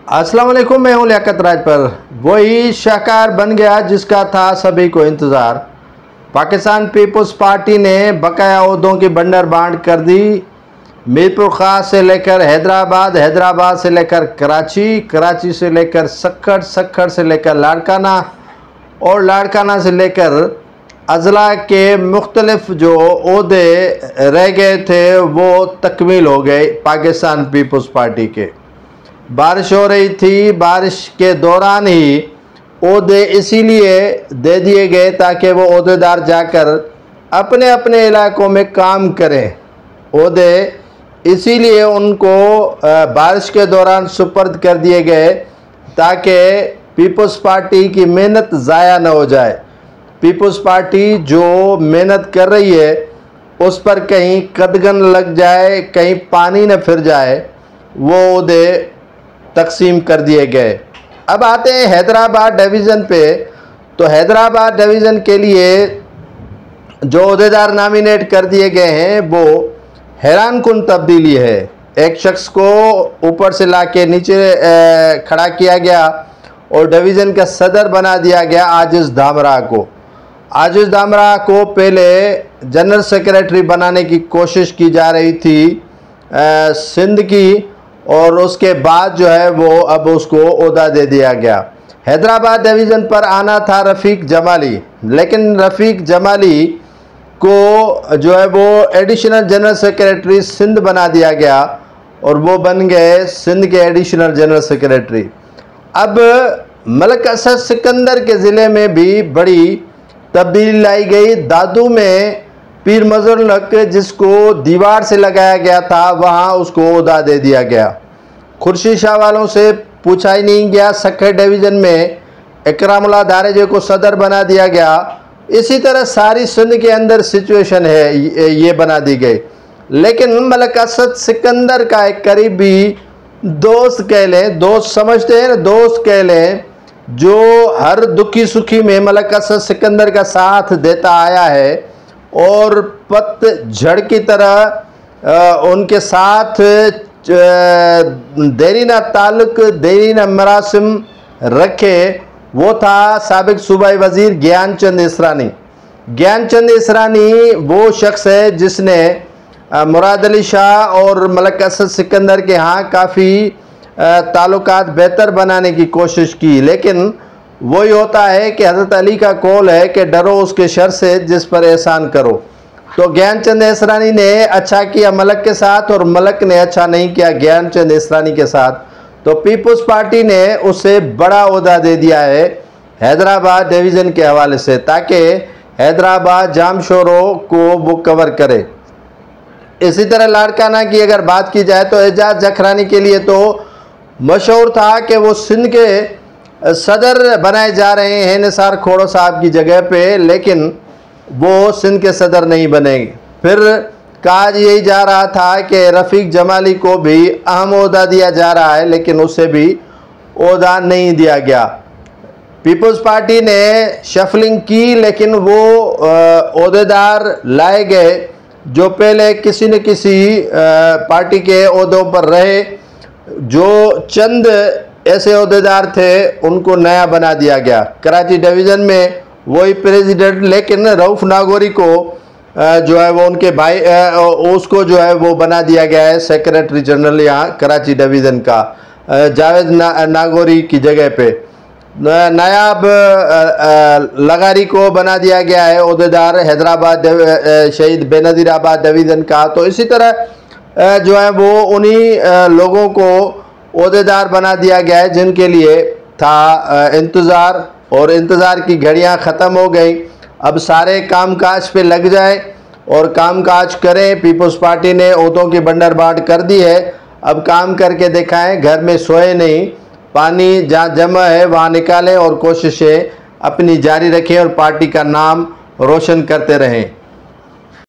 अस्सलाम वालेकुम, मैं हूं लियाकत राज पर। वही शाहकार बन गया जिसका था सभी को इंतज़ार। पाकिस्तान पीपल्स पार्टी ने बकाया ओहदों की बंडर बांट कर दी। मीरपुर खास से लेकर हैदराबाद, हैदराबाद से लेकर कराची, कराची से लेकर सक्खर, सक्खर से लेकर लाड़काना और लाड़काना से लेकर अजला के मुख्तलिफ जो ओहदे रह गए थे वो तकमील हो गए पाकिस्तान पीपल्स पार्टी के। बारिश हो रही थी, बारिश के दौरान ही ओहदे इसीलिए दे दिए गए ताकि वो ओहदेदार जाकर अपने अपने इलाकों में काम करें। ओहदे इसीलिए उनको बारिश के दौरान सुपर्द कर दिए गए ताकि पीपल्स पार्टी की मेहनत ज़ाया न हो जाए। पीपल्स पार्टी जो मेहनत कर रही है उस पर कहीं कदगन लग जाए, कहीं पानी न फिर जाए, वो ओहदे तकसीम कर दिए गए। अब आते हैं हैदराबाद डिवीज़न पे। तो हैदराबाद डिवीज़न के लिए जो ओहदेदार नामिनेट कर दिए गए हैं वो हैरान कुन तब्दीली है। एक शख्स को ऊपर से लाके नीचे खड़ा किया गया और डिवीज़न का सदर बना दिया गया आजिज़ धामरा को। आजिज़ धामरा को पहले जनरल सेक्रेटरी बनाने की कोशिश की जा रही थी सिंध की, और उसके बाद जो है वो अब उसको ओहदा दे दिया गया। हैदराबाद डिवीज़न पर आना था रफ़ीक जमाली, लेकिन रफ़ीक जमाली को जो है वो एडिशनल जनरल सेक्रेटरी सिंध बना दिया गया और वो बन गए सिंध के एडिशनल जनरल सेक्रेटरी। अब मलिक असद सिकंदर के ज़िले में भी बड़ी तब्दीली लाई गई। दादू में पीर मज़हरुल हक जिसको दीवार से लगाया गया था वहाँ उसको ओहदा दे दिया गया। खुर्शीद शाह वालों से पूछा ही नहीं गया। सक्खर डिवीज़न में इकरामुल्लाह दारेजे को सदर बना दिया गया। इसी तरह सारी सिंध के अंदर सिचुएशन है, ये बना दी गई। लेकिन मलिक असद सिकंदर का एक करीबी दोस्त कह लें, दोस्त समझते हैं ना, दोस्त कह लें, जो हर दुखी सुखी में मलिक असद सिकंदर का साथ देता आया है और पतझड़ की तरह उनके साथ देरीना ताल्लुक, देरीना मरासिम रखे, वो था साबिक सूबाई वज़ीर ज्ञानचंद इसरानी। ज्ञानचंद इसरानी वो शख्स है जिसने मुराद अली शाह और मलिक असद सिकंदर के यहाँ काफ़ी ताल्लुकात बेहतर बनाने की कोशिश की। लेकिन वही होता है कि हज़रत अली का कौल है कि डरो उसके शर से जिस पर एहसान करो। तो ज्ञानचंद इसरानी ने अच्छा किया मलिक के साथ और मलिक ने अच्छा नहीं किया ज्ञानचंद इसरानी के साथ। तो पीपल्स पार्टी ने उसे बड़ा ओहदा दे दिया है हैदराबाद डिवीज़न के हवाले से, ताकि हैदराबाद जामशोरों को वो कवर करे। इसी तरह लाड़काना की अगर बात की जाए तो एजाज जखरानी के लिए तो मशहूर था कि वो सिंध के सदर बनाए जा रहे हैं निसार खोड़ो साहब की जगह पे, लेकिन वो सिंध के सदर नहीं बनेंगे। फिर कहा यही जा रहा था कि रफ़ीक जमाली को भी अहम ओहदा दिया जा रहा है, लेकिन उसे भी ओहदा नहीं दिया गया। पीपल्स पार्टी ने शफलिंग की, लेकिन वो ओहदेदार लाए गए जो पहले किसी न किसी पार्टी के ओहदों पर रहे। जो चंद ऐसे ओहदेदार थे उनको नया बना दिया गया। कराची डिवीज़न में वही प्रेसिडेंट, लेकिन रऊफ़ नागौरी को जो है वो उनके भाई उसको जो है वो बना दिया गया है सेक्रेटरी जनरल यहाँ कराची डिवीज़न का, जावेद नागौरी की जगह पे। नायाब लगारी को बना दिया गया है ओहदेदार हैदराबाद शहीद बेनज़ीराबाद डिवीज़न का। तो इसी तरह जो है वो उन्हीं लोगों को ओहदेदार बना दिया गया है जिनके लिए था इंतज़ार, और इंतज़ार की घड़ियां ख़त्म हो गई। अब सारे कामकाज पे लग जाए और कामकाज करें। पीपल्स पार्टी ने ओहदों की बंडर बांट कर दी है, अब काम करके दिखाएं, घर में सोए नहीं। पानी जहाँ जमा है वहाँ निकालें और कोशिशें अपनी जारी रखें और पार्टी का नाम रोशन करते रहें।